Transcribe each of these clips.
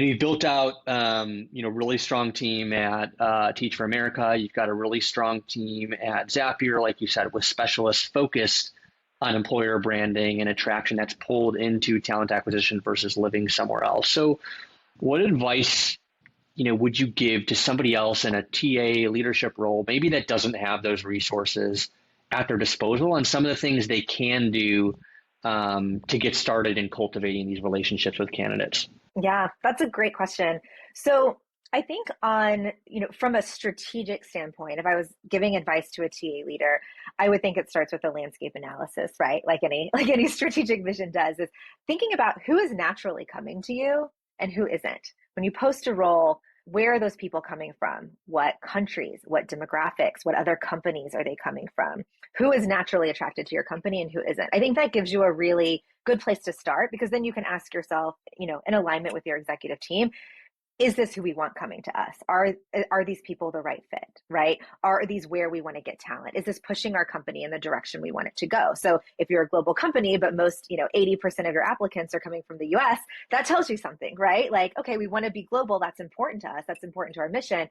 you've built out, really strong team at Teach for America. You've got a really strong team at Zapier, like you said, with specialists focused on employer branding and attraction that's pulled into talent acquisition versus living somewhere else. So what advice, would you give to somebody else in a TA leadership role, maybe that doesn't have those resources at their disposal, and some of the things they can do to get started in cultivating these relationships with candidates? Yeah, that's a great question. So I think from a strategic standpoint, if I was giving advice to a TA leader, I would think it starts with a landscape analysis, right? Like any strategic vision does, is thinking about who is naturally coming to you and who isn't. When you post a role, where are those people coming from? What countries, what demographics, what other companies are they coming from? Who is naturally attracted to your company and who isn't? I think that gives you a really good place to start, because then you can ask yourself, in alignment with your executive team, is this who we want coming to us? Are these people the right fit, right? Are these where we want to get talent? Is this pushing our company in the direction we want it to go? So if you're a global company, but most, 80% of your applicants are coming from the US, that tells you something, right? Like, okay, we want to be global. That's important to us. That's important to our mission.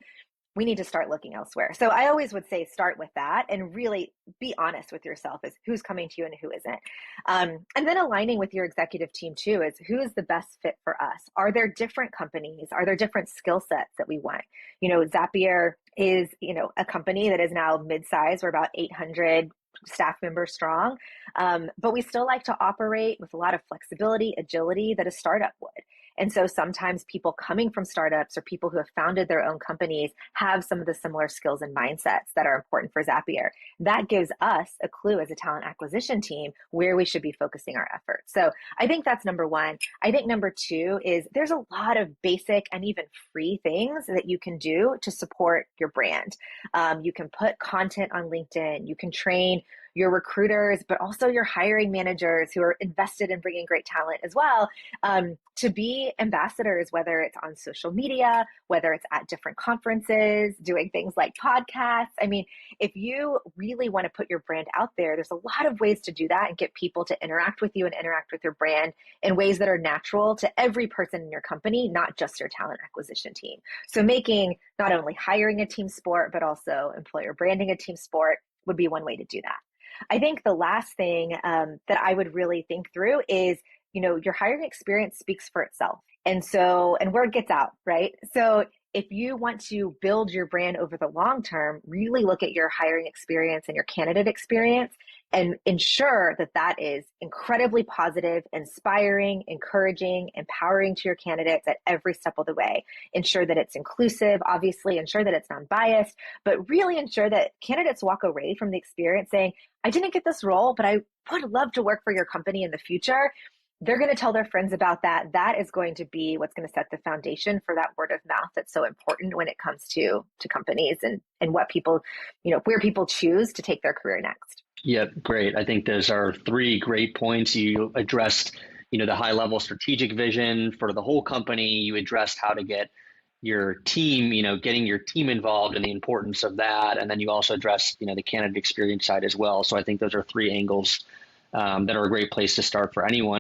We need to start looking elsewhere. So I always would say start with that and really be honest with yourself as who's coming to you and who isn't. And then aligning with your executive team too is who is the best fit for us? Are there different companies? Are there different skill sets that we want? Zapier is, a company that is now mid-size. We're about 800 staff members strong. But we still like to operate with a lot of flexibility, agility that a startup would. And so sometimes people coming from startups or people who have founded their own companies have some of the similar skills and mindsets that are important for Zapier. That gives us a clue as a talent acquisition team where we should be focusing our efforts. So I think that's number one. I think number two is there's a lot of basic and even free things that you can do to support your brand. You can put content on LinkedIn. You can train your recruiters, but also your hiring managers who are invested in bringing great talent as well, to be ambassadors, whether it's on social media, whether it's at different conferences, doing things like podcasts. I mean, if you really want to put your brand out there, there's a lot of ways to do that and get people to interact with you and interact with your brand in ways that are natural to every person in your company, not just your talent acquisition team. So making not only hiring a team sport, but also employer branding a team sport would be one way to do that. I think the last thing that I would really think through is, your hiring experience speaks for itself. And word gets out, right? So if you want to build your brand over the long term, really look at your hiring experience and your candidate experience and ensure that that is incredibly positive, inspiring, encouraging, empowering to your candidates at every step of the way. Ensure that it's inclusive, obviously, ensure that it's non-biased, but really ensure that candidates walk away from the experience saying, I didn't get this role, but I would love to work for your company in the future. They're going to tell their friends about that. That is going to be what's going to set the foundation for that word of mouth that's so important when it comes to companies and what people, where people choose to take their career next. Yeah, great. I think those are three great points. You addressed, the high level strategic vision for the whole company. You addressed how to get your team, getting your team involved and the importance of that. And then you also addressed, the candidate experience side as well. So I think those are three angles that are a great place to start for anyone.